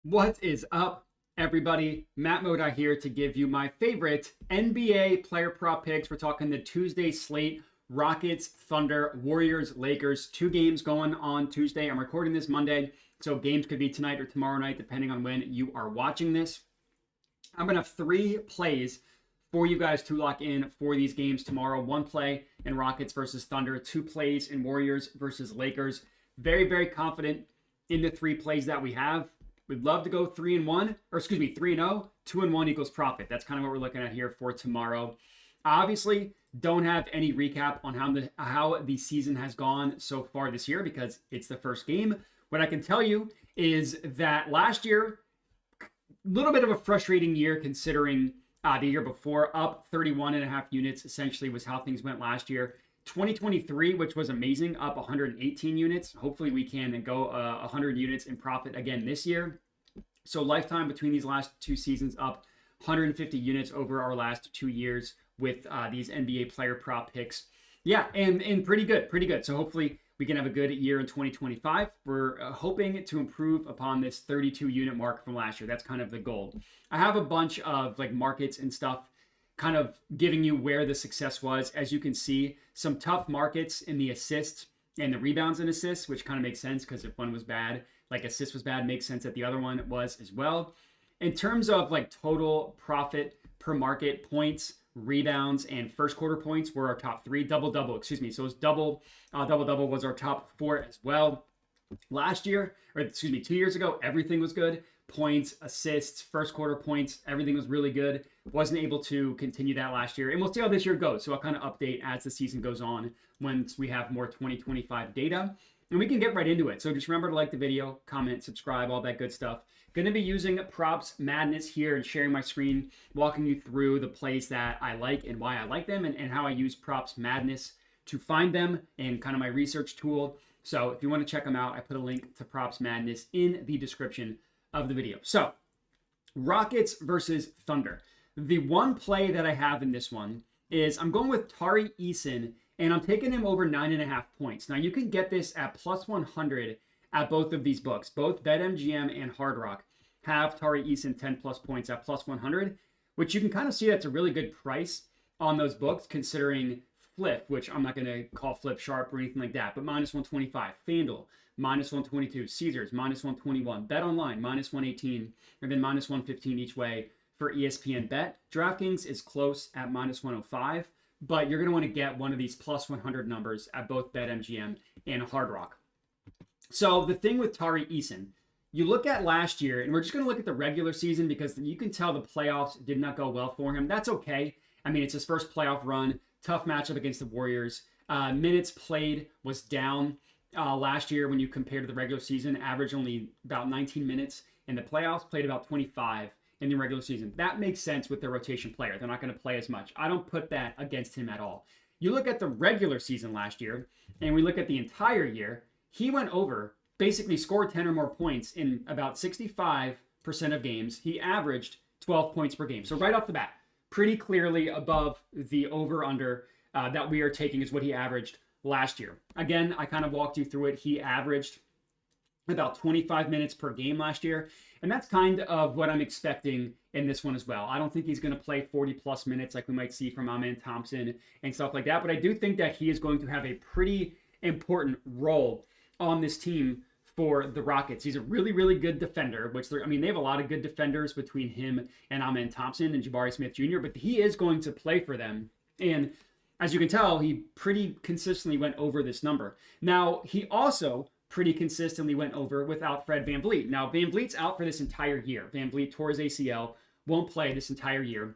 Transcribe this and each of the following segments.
What is up, everybody? Matt Moda here to give you my favorite NBA player prop picks. We're talking the Tuesday slate: Rockets, Thunder, Warriors, Lakers. Two games going on Tuesday. I'm recording this Monday, so games could be tonight or tomorrow night, depending on when you are watching this. I'm going to have three plays for you guys to lock in for these games tomorrow. One play in Rockets versus Thunder, two plays in Warriors versus Lakers. Very, very confident in the three plays that we have. We'd love to go 3-1, or excuse me, 3-0. 2-1 equals profit. That's kind of what we're looking at here for tomorrow. Obviously, don't have any recap on how the season has gone so far this year because it's the first game. What I can tell you is that last year, a little bit of a frustrating year considering the year before, up 31.5 units essentially was how things went last year. 2023, which was amazing, up 118 units. Hopefully we can go 100 units in profit again this year. So lifetime between these last two seasons up 150 units over our last 2 years with these NBA player prop picks. Yeah, and pretty good. So hopefully we can have a good year in 2025. We're hoping to improve upon this 32 unit mark from last year. That's kind of the goal. I have a bunch of like markets and stuff kind of giving you where the success was. As you can see, some tough markets in the assists and the rebounds and assists, which kind of makes sense because if one was bad, like assist was bad, makes sense that the other one was as well. In terms of like total profit per market, points, rebounds, and first quarter points were our top three. Double, excuse me. So it was double was our top four as well. Last year, or excuse me, 2 years ago, everything was good. Points, assists, first quarter points, everything was really good. Wasn't able to continue that last year. And we'll see how this year goes. So I'll kind of update as the season goes on once we have more 2025 data. And we can get right into it. So just remember to like the video, comment, subscribe, all that good stuff. Going to be using Props Madness here and sharing my screen, walking you through the plays that I like and why I like them and how I use Props Madness to find them and kind of my research tool. So if you want to check them out, I put a link to Props Madness in the description of the video. So Rockets versus Thunder. The one play that I have in this one is I'm going with Tari Eason, and I'm taking him over 9.5 points. Now you can get this at plus 100 at both of these books. Both BetMGM and Hard Rock have Tari Eason 10 plus points at plus 100, which you can kind of see that's a really good price on those books considering Flip, which I'm not going to call Flip sharp or anything like that, but minus 125. FanDuel, minus 122. Caesars, minus 121. Bet Online, minus 118. And then minus 115 each way for ESPN Bet. DraftKings is close at minus 105, but you're going to want to get one of these plus 100 numbers at both BetMGM and Hard Rock. So the thing with Tari Eason, you look at last year, and we're just going to look at the regular season because you can tell the playoffs did not go well for him. That's okay. I mean, it's his first playoff run. Tough matchup against the Warriors. Minutes played was down last year when you compare to the regular season. Average only about 19 minutes. In the playoffs, played about 25 in the regular season. That makes sense with their rotation player. They're not going to play as much. I don't put that against him at all. You look at the regular season last year, and we look at the entire year, he went over, basically scored 10 or more points in about 65% of games. He averaged 12 points per game. So right off the bat, pretty clearly above the over-under that we are taking is what he averaged last year. Again, I kind of walked you through it. He averaged about 25 minutes per game last year, and that's kind of what I'm expecting in this one as well. I don't think he's going to play 40-plus minutes like we might see from Amen Thompson and stuff like that, but I do think that he is going to have a pretty important role on this team for the Rockets. He's a really, really good defender, which they have a lot of good defenders between him and Amen Thompson and Jabari Smith Jr., but he is going to play for them. And as you can tell, he pretty consistently went over this number. Now, he also pretty consistently went over without Fred VanVleet. Now, VanVleet's out for this entire year. VanVleet tore his ACL, won't play this entire year.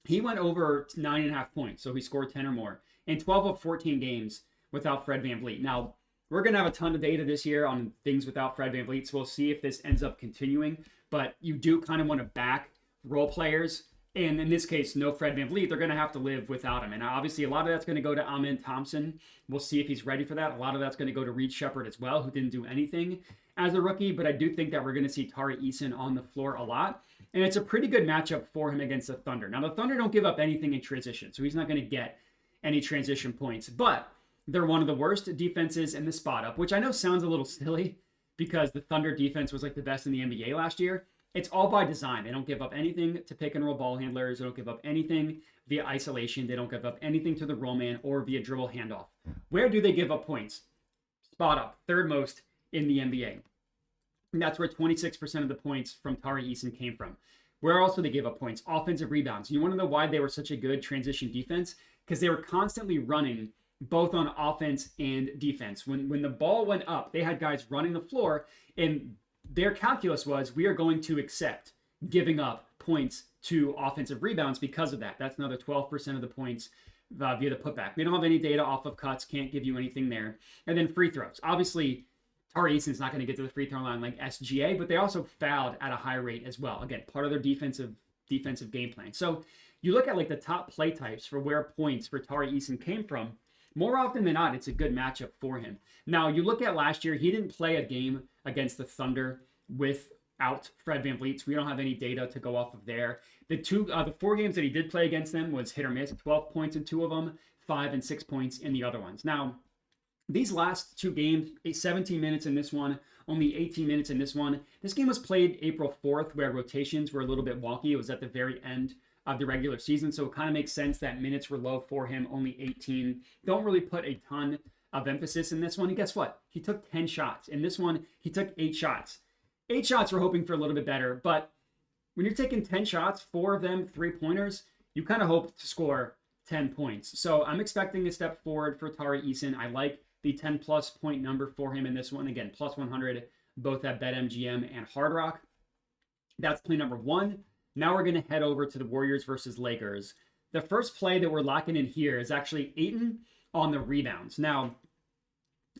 He went over 9.5 points, so he scored 10 or more in 12 of 14 games without Fred VanVleet. Now, we're going to have a ton of data this year on things without Fred VanVleet, so we'll see if this ends up continuing. But you do kind of want to back role players. And in this case, no Fred VanVleet. They're going to have to live without him. And obviously, a lot of that's going to go to Amen Thompson. We'll see if he's ready for that. A lot of that's going to go to Reed Shepherd as well, who didn't do anything as a rookie. But I do think that we're going to see Tari Eason on the floor a lot. And it's a pretty good matchup for him against the Thunder. Now, the Thunder don't give up anything in transition, so he's not going to get any transition points. But they're one of the worst defenses in the spot up, which I know sounds a little silly because the Thunder defense was like the best in the NBA last year. It's all by design. They don't give up anything to pick and roll ball handlers. They don't give up anything via isolation. They don't give up anything to the roll man or via dribble handoff. Where do they give up points? Spot up, third most in the NBA. And that's where 26% of the points from Tari Eason came from. Where else do they give up points? Offensive rebounds. You want to know why they were such a good transition defense? Because they were constantly running both on offense and defense. When the ball went up, they had guys running the floor, and their calculus was, we are going to accept giving up points to offensive rebounds because of that. That's another 12% of the points via the putback. We don't have any data off of cuts, can't give you anything there. And then free throws. Obviously, Tari Eason's not going to get to the free throw line like SGA, but they also fouled at a high rate as well. Again, part of their defensive game plan. So you look at like the top play types for where points for Tari Eason came from. More often than not, it's a good matchup for him. Now, you look at last year, he didn't play a game against the Thunder without Fred VanVleet, so we don't have any data to go off of there. The 4 games that he did play against them was hit or miss, 12 points in 2 of them, 5 and 6 points in the other ones. Now, these last 2 games, 17 minutes in this one, only 18 minutes in this one. This game was played April 4th, where rotations were a little bit wonky. It was at the very end of the regular season, so it kind of makes sense that minutes were low for him, only 18. Don't really put a ton of emphasis in this one. And guess what? He took 10 shots. In this one, he took 8 shots. 8 shots, we're hoping for a little bit better, but when you're taking 10 shots, 4 of them 3-pointers, you kind of hope to score 10 points. So I'm expecting a step forward for Tari Eason. I like the 10-plus point number for him in this one. Again, plus 100, both at BetMGM and Hard Rock. That's play number 1. Now we're going to head over to the Warriors versus Lakers. The first play that we're locking in here is actually Ayton on the rebounds. Now,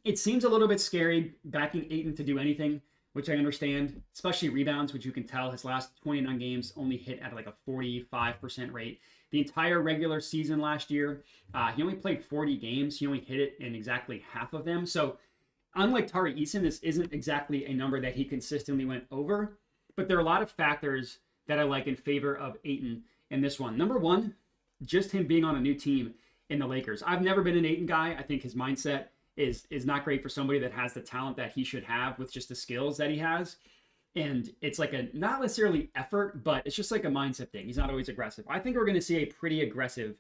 it seems a little bit scary backing Ayton to do anything, which I understand, especially rebounds, which you can tell his last 29 games only hit at like a 45% rate. The entire regular season last year, he only played 40 games. He only hit it in exactly half of them. So unlike Tari Eason, this isn't exactly a number that he consistently went over, but there are a lot of factors that I like in favor of Ayton in this one. Number 1, just him being on a new team in the Lakers. I've never been an Ayton guy. I think his mindset is not great for somebody that has the talent that he should have with just the skills that he has. And it's like a, not necessarily effort, but it's just like a mindset thing. He's not always aggressive. I think we're going to see a pretty aggressive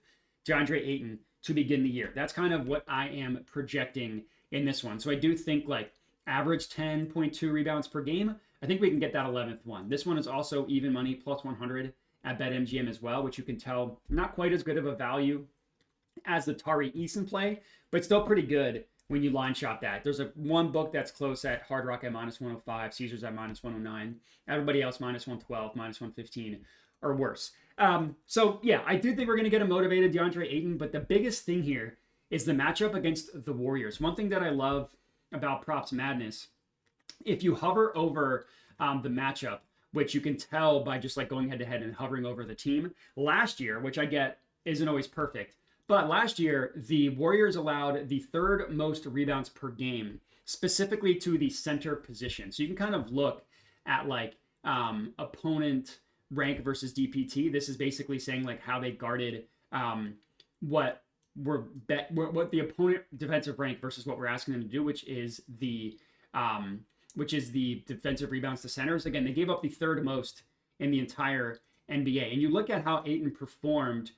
Deandre Ayton to begin the year. That's kind of what I am projecting in this one. So I do think like average 10.2 rebounds per game. I think we can get that 11th one. This one is also even money, plus 100 at BetMGM as well, which you can tell not quite as good of a value as the Tari Eason play, but still pretty good when you line shop that. There's one book that's close at Hard Rock at minus 105, Caesars at minus 109, everybody else minus 112, minus 115, or worse. So yeah, I do think we're going to get a motivated Deandre Ayton, but the biggest thing here is the matchup against the Warriors. One thing that I love about Props Madness, if you hover over the matchup, which you can tell by just like going head to head and hovering over the team, last year, which I get isn't always perfect, but last year, the Warriors allowed the 3rd most rebounds per game, specifically to the center position. So you can kind of look at like opponent rank versus DPT. This is basically saying like how they guarded what the opponent defensive rank versus what we're asking them to do, which is the defensive rebounds to centers. Again, they gave up the 3rd most in the entire NBA. And you look at how Ayton performed.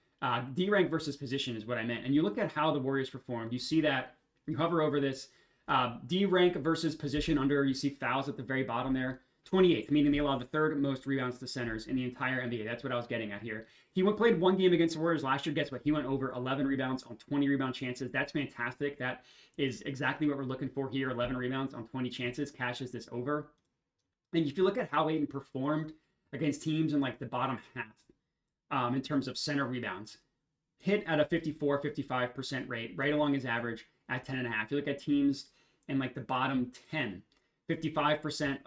D rank versus position is what I meant. And you look at how the Warriors performed. You see that, you hover over this, D rank versus position under, you see fouls at the very bottom there. 28th, meaning they allowed the 3rd most rebounds to centers in the entire NBA. That's what I was getting at here. He played 1 game against the Warriors last year. Guess what? He went over 11 rebounds on 20 rebound chances. That's fantastic. That is exactly what we're looking for here. 11 rebounds on 20 chances cashes this over. And if you look at how Ayton performed against teams in like the bottom half, in terms of center rebounds, hit at a 54-55% rate, right along his average at 10.5. You look at teams in like the bottom 10, 55%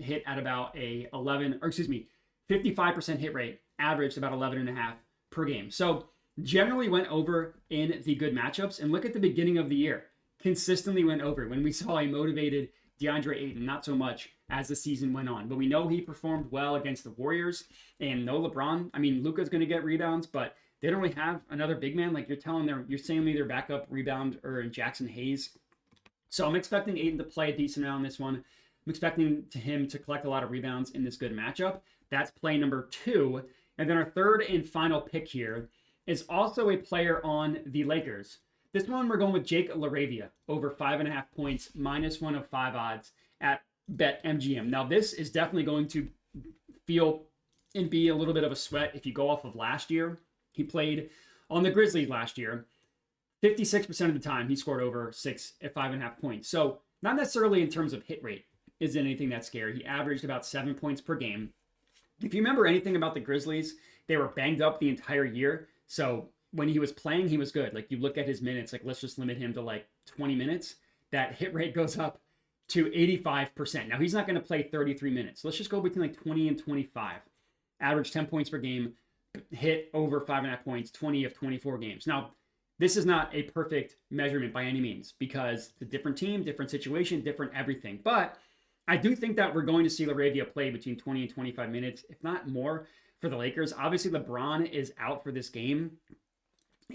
hit at about 55% hit rate, averaged about 11.5 per game. So generally went over in the good matchups. And look at the beginning of the year, consistently went over. When we saw a motivated Deandre Ayton, not so much as the season went on. But we know he performed well against the Warriors, and no LeBron. I mean, Luka's going to get rebounds, but they don't really have another big man. Like you're saying me their backup rebound or Jackson Hayes. So I'm expecting Ayton to play a decent amount in this one. I'm expecting him to collect a lot of rebounds in this good matchup. That's play number 2. And then our third and final pick here is also a player on the Lakers. This one we're going with Jake LaRavia over 5.5 points, -105 odds at BetMGM. Now this is definitely going to feel and be a little bit of a sweat if you go off of last year. He played on the Grizzlies last year. 56% of the time he scored over 5.5 points. So not necessarily in terms of hit rate is anything that's scary. He averaged about 7 points per game. If you remember anything about the Grizzlies, they were banged up the entire year. So when he was playing, he was good. Like you look at his minutes, like let's just limit him to like 20 minutes. That hit rate goes up to 85%. Now he's not going to play 33 minutes. Let's just go between like 20 and 25. Average 10 points per game, hit over 5.5 points, 20 of 24 games. Now, this is not a perfect measurement by any means because it's a different team, different situation, different everything. But I do think that we're going to see LaRavia play between 20 and 25 minutes, if not more, for the Lakers. Obviously, LeBron is out for this game.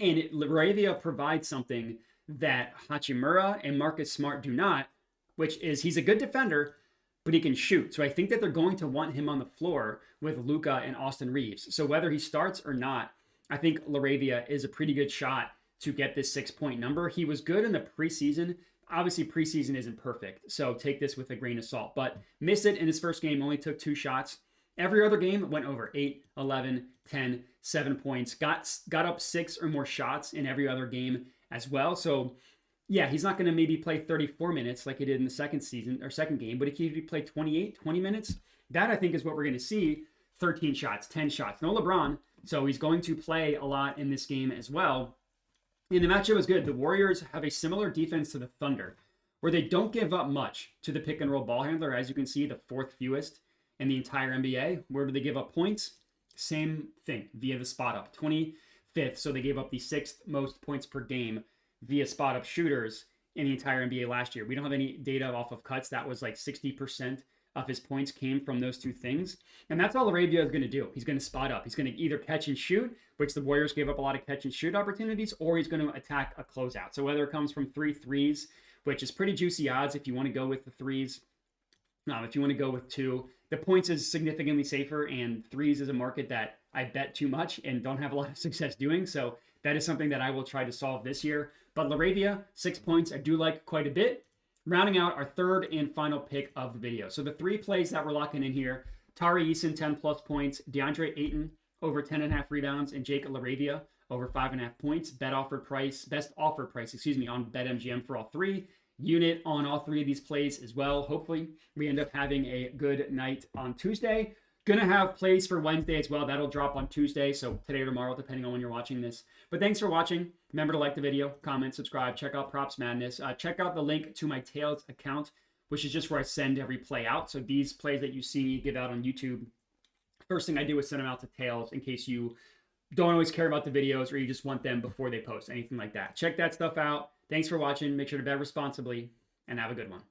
And LaRavia provides something that Hachimura and Marcus Smart do not, which is he's a good defender, but he can shoot. So I think that they're going to want him on the floor with Luka and Austin Reeves. So whether he starts or not, I think LaRavia is a pretty good shot to get this 6-point number. He was good in the preseason. Obviously, preseason isn't perfect, so take this with a grain of salt. But missed it in his first game, only took 2 shots. Every other game went over 8, 11, 10, 7 points. Got up 6 or more shots in every other game as well. So yeah, he's not going to maybe play 34 minutes like he did in the second game, but if he play 28, 20 minutes, that I think is what we're going to see. 13 shots, 10 shots. No LeBron, so he's going to play a lot in this game as well. And the matchup was good. The Warriors have a similar defense to the Thunder, where they don't give up much to the pick and roll ball handler. As you can see, the 4th fewest in the entire NBA. Where do they give up points? Same thing, via the spot up. 25th, so they gave up the 6th most points per game via spot up shooters in the entire NBA last year. We don't have any data off of cuts. That was like 60% of his points came from those 2 things. And that's all LaRavia is going to do. He's going to spot up. He's going to either catch and shoot, which the Warriors gave up a lot of catch and shoot opportunities, or he's going to attack a closeout. So whether it comes from 3 threes, which is pretty juicy odds if you want to go with the threes. If you want to go with 2, the points is significantly safer, and threes is a market that I bet too much and don't have a lot of success doing. So that is something that I will try to solve this year. But LaRavia, 6 points, I do like quite a bit. Rounding out our third and final pick of the video. So the 3 plays that we're locking in here: Tari Eason, 10+ points, Deandre Ayton, over 10.5 rebounds, and Jake LaRavia, over 5.5 points. Best offered price, on BetMGM for all 3. Unit on all 3 of these plays as well. Hopefully, we end up having a good night on Tuesday. Gonna have plays for Wednesday as well. That'll drop on Tuesday, so today or tomorrow, depending on when you're watching this. But thanks for watching. Remember to like the video, comment, subscribe, check out Props Madness. Check out the link to my Tails account, which is just where I send every play out. So these plays that you see give out on YouTube, first thing I do is send them out to Tails in case you don't always care about the videos or you just want them before they post, anything like that. Check that stuff out. Thanks for watching. Make sure to bet responsibly and have a good one.